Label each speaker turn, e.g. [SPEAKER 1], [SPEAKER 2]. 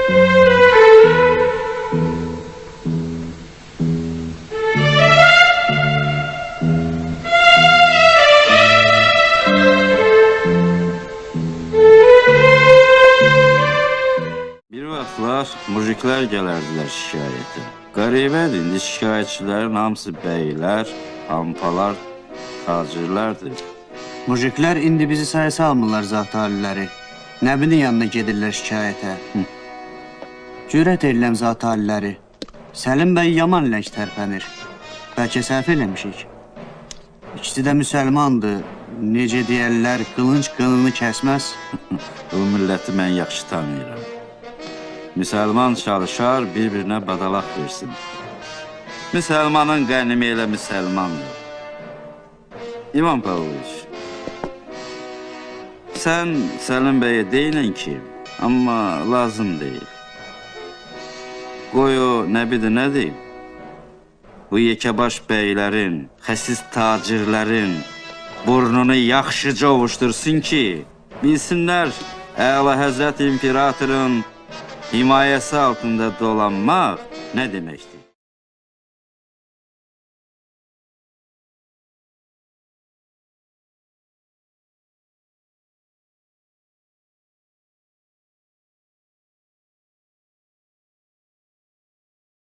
[SPEAKER 1] Bir vaxtlar mujiklər gələrdilər şikayətə. Qəribədir, indi şikayətçilərin hamısı bəylər, ampalar, tacirlərdir.
[SPEAKER 2] Mujiklər indi bizi saya salmırlar zat aliləri. Nəbinin yanına gedirlər şikayətə. Cürət edirəm zat aliləri. Səlim bəy yaman lənk tərpənir. Bəlkə səhv eləmişik. İkisi də müsəlmandır. Necə deyərlər, qılınc qınını kəsməz.
[SPEAKER 1] Bu milləti mən yaxşı tanıyıram. Müsəlman çalışar, bir-birinə badalaq versin. Müsəlmanın qənimi elə müsəlmandır. İmam Pavloviç, sən Səlim bəyə deyilən ki, amma lazım deyil. Qoy o nə bilir nə deyil. Bu yekəbaş bəylərin, xəsis tacirlərin burnunu yaxşıca ovuştursun ki, bilsinlər Əla Həzrət İmperatorun himayəsi altında dolanmaq nə deməkdir?